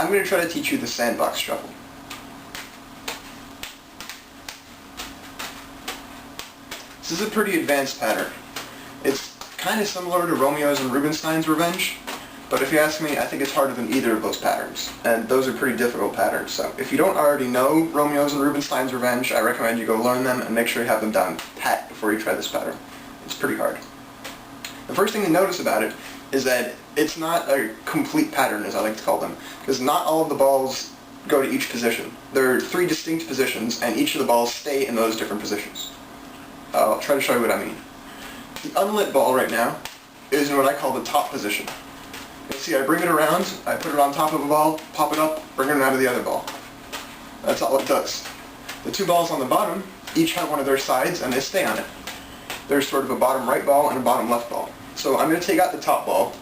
I'm going to try to teach you the Sandbox shuffle. This is a pretty advanced pattern. It's kind of similar to Romeo's and Rubinstein's Revenge, but if you ask me, I think it's harder than either of those patterns, and those are pretty difficult patterns. So if you don't already know Romeo's and Rubinstein's Revenge, I recommend you go learn them and make sure you have them down pat before you try this pattern. It's pretty hard. The first thing to notice about it is that it's not a complete pattern, as I like to call them, because not all of the balls go to each position. There are 3 distinct positions, and each of the balls stay in those different positions. I'll try to show you what I mean. The unlit ball right now is in what I call the top position. You'll see I bring it around, I put it on top of a ball, pop it up, bring it around to the other ball. That's all it does. The 2 balls on the bottom each have one of their sides and they stay on it. There's sort of a bottom right ball and a bottom left ball. So I'm going to take out the top ball.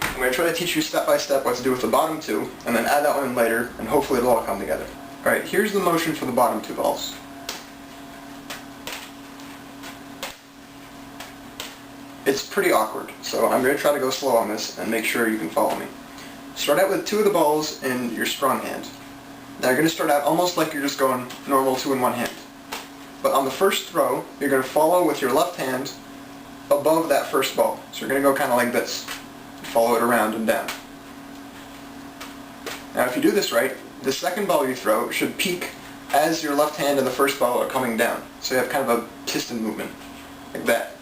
I'm going to try to teach you step by step what to do with the bottom 2, and then add that one in later, and hopefully it'll all come together. Alright, here's the motion for the bottom 2 balls. It's pretty awkward, so I'm going to try to go slow on this and make sure you can follow me. Start out with 2 of the balls in your strong hand. Now you're going to start out almost like you're just going normal 2 in one hand. But on the first throw, you're going to follow with your left hand above that first ball. So you're going to go kind of like this. Follow it around and down. Now if you do this right, the second ball you throw should peak as your left hand and the first ball are coming down. So you have kind of a piston movement, like that.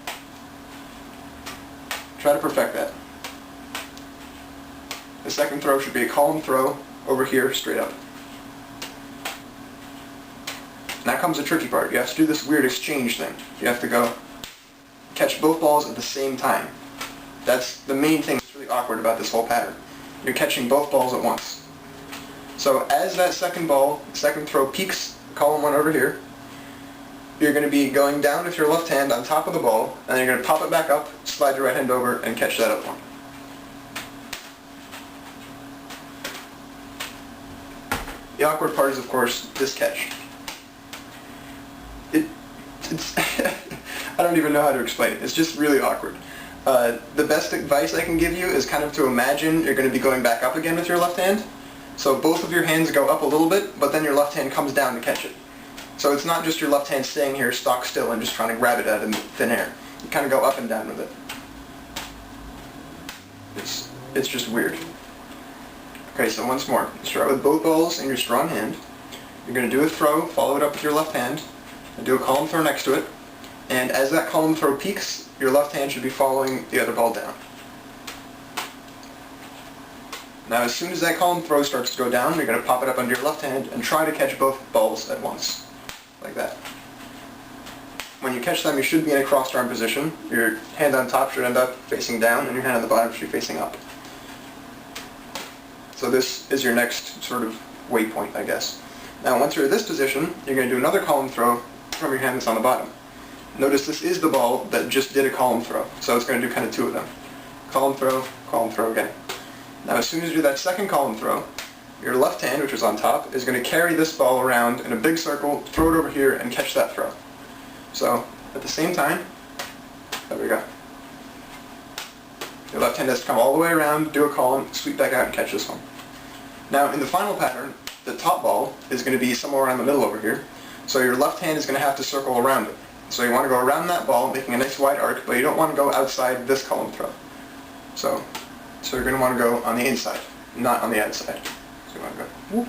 Try to perfect that. The second throw should be a column throw over here, straight up. Now comes the tricky part. You have to do this weird exchange thing. You have to go catch both balls at the same time. That's the main thing that's really awkward about this whole pattern. You're catching both balls at once. So as that second throw peaks, column 1 over here, you're going to be going down with your left hand on top of the ball, and then you're going to pop it back up, slide your right hand over, and catch that other one. The awkward part is, of course, this catch. It's I don't even know how to explain it. It's just really awkward. The best advice I can give you is kind of to imagine you're going to be going back up again with your left hand. So both of your hands go up a little bit, but then your left hand comes down to catch it. So it's not just your left hand staying here stock still and just trying to grab it out of thin air. You kind of go up and down with it. It's just weird. Okay, so once more. Start with both balls in your strong hand. You're going to do a throw, follow it up with your left hand, and do a column throw next to it. And as that column throw peaks, your left hand should be following the other ball down. Now as soon as that column throw starts to go down, you're going to pop it up under your left hand and try to catch both balls at once. Like that. When you catch them, you should be in a crossed arm position. Your hand on top should end up facing down, and your hand on the bottom should be facing up. So this is your next sort of waypoint, I guess. Now once you're in this position, you're going to do another column throw from your hand that's on the bottom. Notice this is the ball that just did a column throw, so it's going to do kind of 2 of them. Column throw again. Now as soon as you do that second column throw, your left hand, which is on top, is going to carry this ball around in a big circle, throw it over here, and catch that throw. So, at the same time, there we go. Your left hand has to come all the way around, do a column, sweep back out, and catch this one. Now, in the final pattern, the top ball is going to be somewhere around the middle over here, so your left hand is going to have to circle around it. So you want to go around that ball, making a nice wide arc, but you don't want to go outside this column throw. So you're going to want to go on the inside, not on the outside. So you want to go whoop.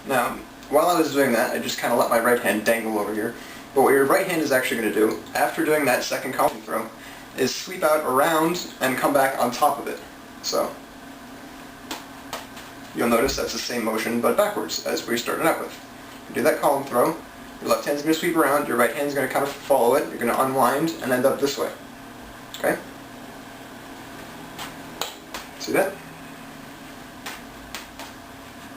Now, while I was doing that, I just kind of let my right hand dangle over here. But what your right hand is actually going to do, after doing that second column throw, is sweep out around and come back on top of it. So you'll notice that's the same motion, but backwards, as we started out with. You do that column throw, your left hand's going to sweep around, your right hand's going to kind of follow it, you're going to unwind and end up this way. Okay? See that?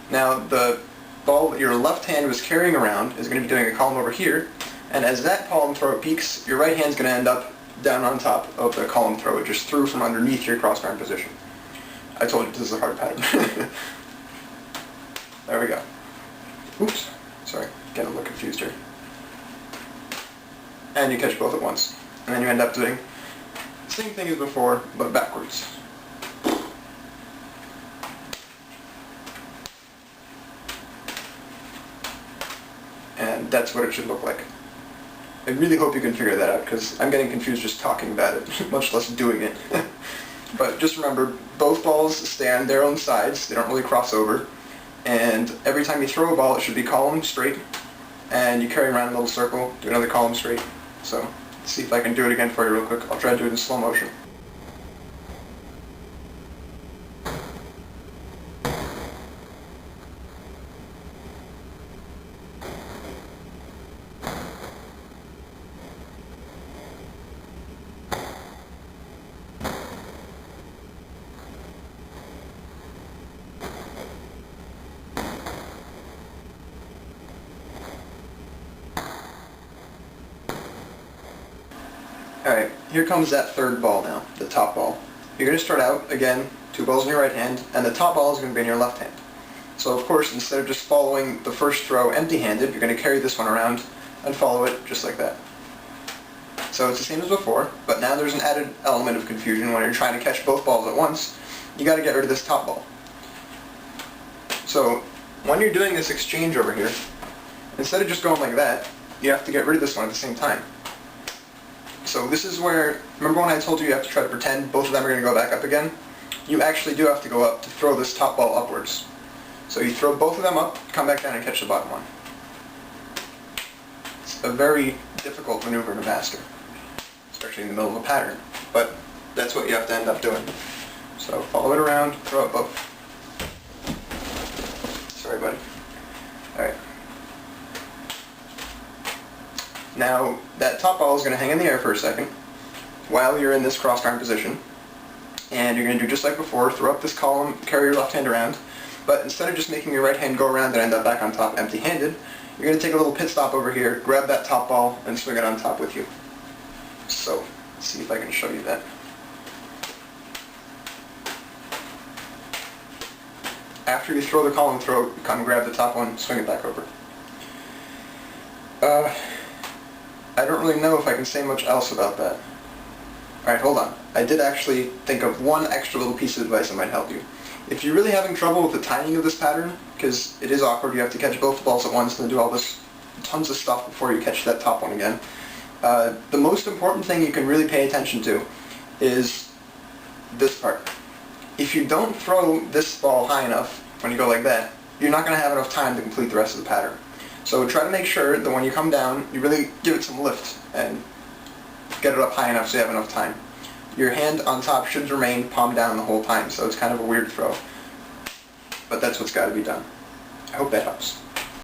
Now the ball that your left hand was carrying around is going to be doing a column over here, and as that column throw peaks, your right hand's going to end up down on top of the column throw it just threw from underneath your crossed arm position. I told you this is a hard pattern. There we go. Oops. Sorry, getting a little confused here. And you catch both at once. And then you end up doing the same thing as before, but backwards. that's what it should look like. I really hope you can figure that out, because I'm getting confused just talking about it, much less doing it. But just remember, both balls stay on their own sides, they don't really cross over, and every time you throw a ball it should be column straight, and you carry around a little circle, do another column straight. So, let's see if I can do it again for you real quick. I'll try to do it in slow motion. Alright, here comes that third ball now, the top ball. You're going to start out, again, 2 balls in your right hand, and the top ball is going to be in your left hand. So of course, instead of just following the first throw empty-handed, you're going to carry this one around and follow it just like that. So it's the same as before, but now there's an added element of confusion when you're trying to catch both balls at once. You got to get rid of this top ball. So when you're doing this exchange over here, instead of just going like that, you have to get rid of this one at the same time. So this is where, remember when I told you have to try to pretend both of them are going to go back up again? You actually do have to go up to throw this top ball upwards. So you throw both of them up, come back down and catch the bottom one. It's a very difficult maneuver to master, especially in the middle of a pattern, but that's what you have to end up doing. So follow it around, throw it both. Sorry buddy. Alright. Now, that top ball is going to hang in the air for a second while you're in this crossed arm position, and you're going to do just like before, throw up this column, carry your left hand around, but instead of just making your right hand go around and end up back on top empty-handed, you're going to take a little pit stop over here, grab that top ball, and swing it on top with you. So, let's see if I can show you that. After you throw the column throw, come grab the top one, swing it back over. I don't really know if I can say much else about that. Alright, hold on. I did actually think of one extra little piece of advice that might help you. If you're really having trouble with the timing of this pattern, because it is awkward, you have to catch both the balls at once and do all this tons of stuff before you catch that top one again, the most important thing you can really pay attention to is this part. If you don't throw this ball high enough when you go like that, you're not going to have enough time to complete the rest of the pattern. So try to make sure that when you come down, you really give it some lift and get it up high enough so you have enough time. Your hand on top should remain palm down the whole time, so it's kind of a weird throw. But that's what's got to be done. I hope that helps.